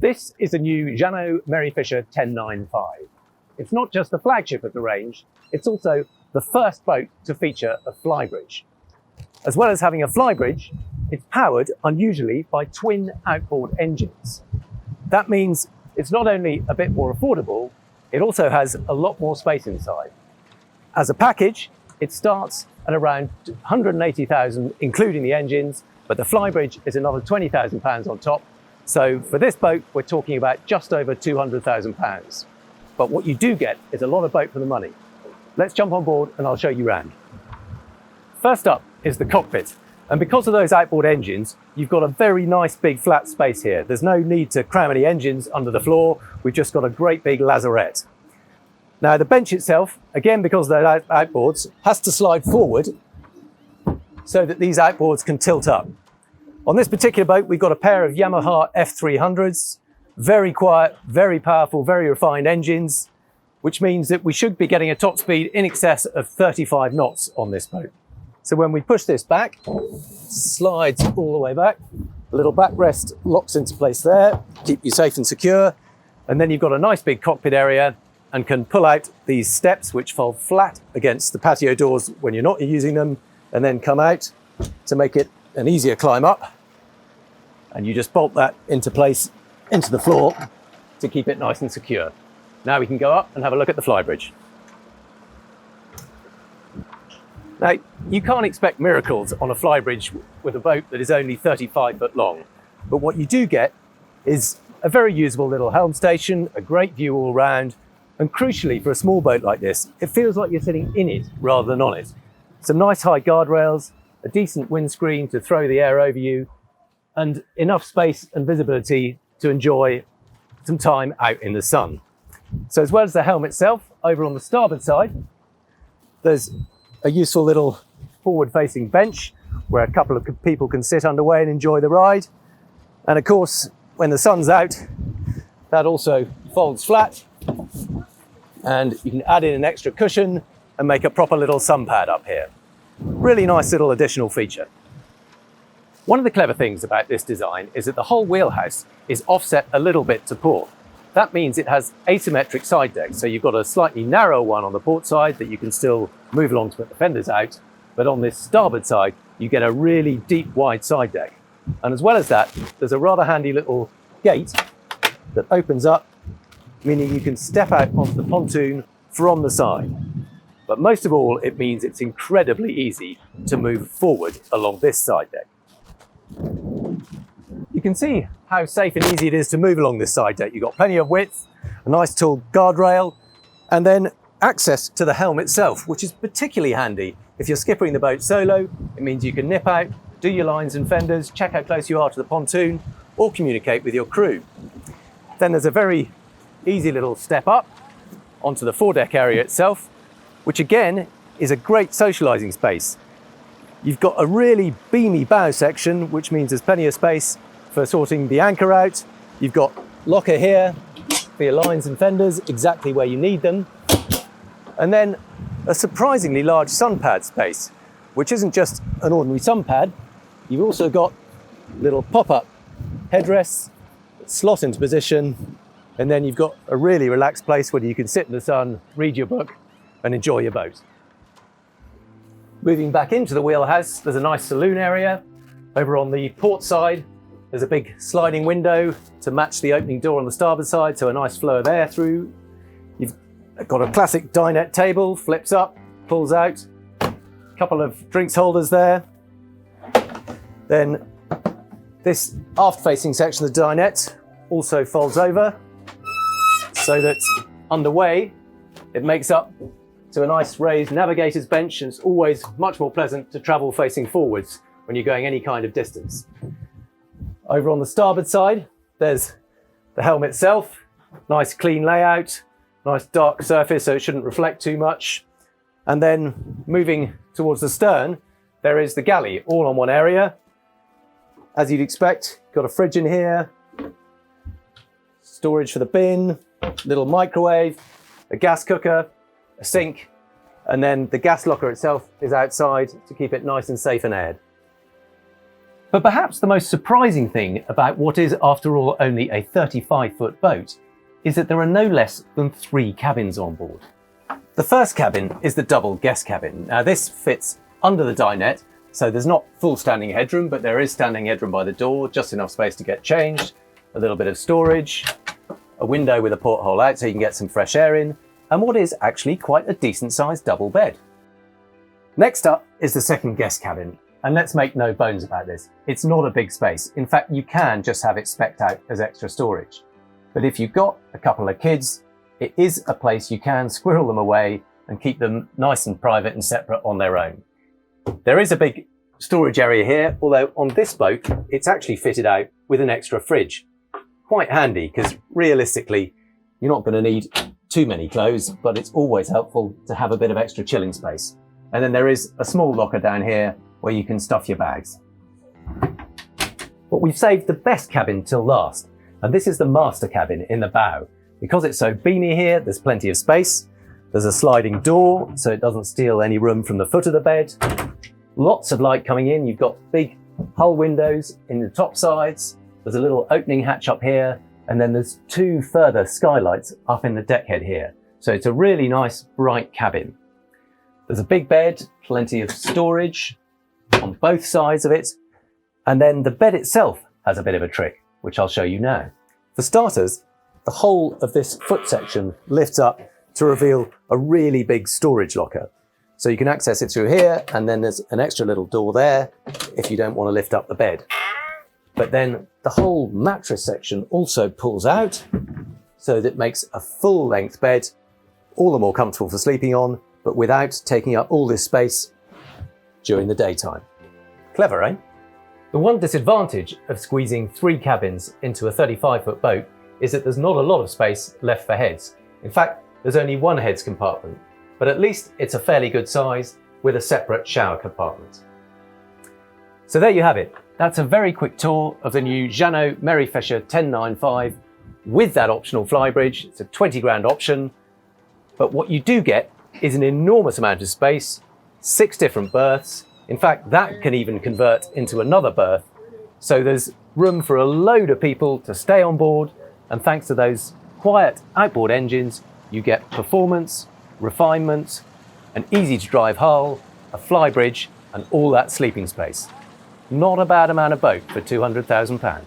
This is the new Jeanneau Merry Fisher 1095. It's not just the flagship of the range, it's also the first boat to feature a flybridge. As well as having a flybridge, it's powered unusually by twin outboard engines. That means it's not only a bit more affordable, it also has a lot more space inside. As a package, it starts at around 180,000, including the engines, but the flybridge is another £20,000 on top. So for this boat, we're talking about just over £200,000. But what you do get is a lot of boat for the money. Let's jump on board and I'll show you around. First up is the cockpit. And because of those outboard engines, you've got a very nice big flat space here. There's no need to cram any engines under the floor. We've just got a great big lazarette. Now the bench itself, again because of those outboards, has to slide forward so that these outboards can tilt up. On this particular boat, we've got a pair of Yamaha F300s, very quiet, very powerful, very refined engines, which means that we should be getting a top speed in excess of 35 knots on this boat. So when we push this back, slides all the way back, a little backrest locks into place there, keep you safe and secure, and then you've got a nice big cockpit area and can pull out these steps which fold flat against the patio doors when you're not using them, and then come out to make it an easier climb up, and you just bolt that into place into the floor to keep it nice and secure. Now we can go up and have a look at the flybridge. Now, you can't expect miracles on a flybridge with a boat that is only 35 foot long, but what you do get is a very usable little helm station, a great view all round, and crucially for a small boat like this, it feels like you're sitting in it rather than on it. Some nice high guardrails, a decent windscreen to throw the air over you, and enough space and visibility to enjoy some time out in the sun. So as well as the helm itself, over on the starboard side, there's a useful little forward-facing bench where a couple of people can sit underway and enjoy the ride. And of course, when the sun's out, that also folds flat, and you can add in an extra cushion and make a proper little sun pad up here. Really nice little additional feature. One of the clever things about this design is that the whole wheelhouse is offset a little bit to port. That means it has asymmetric side decks, so you've got a slightly narrow one on the port side that you can still move along to put the fenders out, but on this starboard side, you get a really deep, wide side deck. And as well as that, there's a rather handy little gate that opens up, meaning you can step out onto the pontoon from the side. But most of all, it means it's incredibly easy to move forward along this side deck. You can see how safe and easy it is to move along this side deck. You've got plenty of width, a nice tall guardrail, and then access to the helm itself, which is particularly handy. If you're skippering the boat solo, it means you can nip out, do your lines and fenders, check how close you are to the pontoon, or communicate with your crew. Then there's a very easy little step up onto the foredeck area itself, which again is a great socializing space. You've got a really beamy bow section, which means there's plenty of space for sorting the anchor out. You've got locker here for your lines and fenders, exactly where you need them. And then a surprisingly large sun pad space, which isn't just an ordinary sun pad. You've also got little pop-up headrests that slot into position, and then you've got a really relaxed place where you can sit in the sun, read your book, and enjoy your boat. Moving back into the wheelhouse, there's a nice saloon area. Over on the port side, there's a big sliding window to match the opening door on the starboard side, so a nice flow of air through. You've got a classic dinette table, flips up, pulls out, a couple of drinks holders there. Then this aft-facing section of the dinette also folds over, so that underway it makes up to a nice raised navigator's bench, and it's always much more pleasant to travel facing forwards when you're going any kind of distance. Over on the starboard side, there's the helm itself, nice clean layout, nice dark surface so it shouldn't reflect too much. And then moving towards the stern, there is the galley, all on one area. As you'd expect, got a fridge in here, storage for the bin, little microwave, a gas cooker, a sink, and then the gas locker itself is outside to keep it nice and safe and aired. But perhaps the most surprising thing about what is, after all, only a 35-foot boat is that there are no less than 3 cabins on board. The first cabin is the double guest cabin. Now this fits under the dinette, so there's not full standing headroom, but there is standing headroom by the door, just enough space to get changed, a little bit of storage, a window with a porthole out so you can get some fresh air in, and what is actually quite a decent sized double bed. Next up is the second guest cabin, and let's make no bones about this. It's not a big space. In fact, you can just have it spec'd out as extra storage. But if you've got a couple of kids, it is a place you can squirrel them away and keep them nice and private and separate on their own. There is a big storage area here, although on this boat, it's actually fitted out with an extra fridge. Quite handy, because realistically, you're not going to need too many clothes, but it's always helpful to have a bit of extra chilling space. And then there is a small locker down here where you can stuff your bags. But we've saved the best cabin till last, and this is the master cabin in the bow. Because it's so beamy here, there's plenty of space. There's a sliding door, so it doesn't steal any room from the foot of the bed. Lots of light coming in. You've got big hull windows in the top sides. There's a little opening hatch up here, and then there's 2 further skylights up in the deckhead here. So it's a really nice, bright cabin. There's a big bed, plenty of storage on both sides of it, and then the bed itself has a bit of a trick, which I'll show you now. For starters, the whole of this foot section lifts up to reveal a really big storage locker. So you can access it through here, and then there's an extra little door there if you don't want to lift up the bed. But then the whole mattress section also pulls out, so that it makes a full-length bed, all the more comfortable for sleeping on, but without taking up all this space during the daytime. Clever, eh? The one disadvantage of squeezing 3 cabins into a 35-foot boat is that there's not a lot of space left for heads. In fact, there's only 1 heads compartment, but at least it's a fairly good size with a separate shower compartment. So there you have it. That's a very quick tour of the new Jeanneau Merry Fisher 1095 with that optional flybridge. It's a 20 grand option, but what you do get is an enormous amount of space, 6 different berths. In fact, that can even convert into another berth. So there's room for a load of people to stay on board, and thanks to those quiet outboard engines, you get performance, refinement, an easy to drive hull, a flybridge, and all that sleeping space. Not a bad amount of boat for £200,000.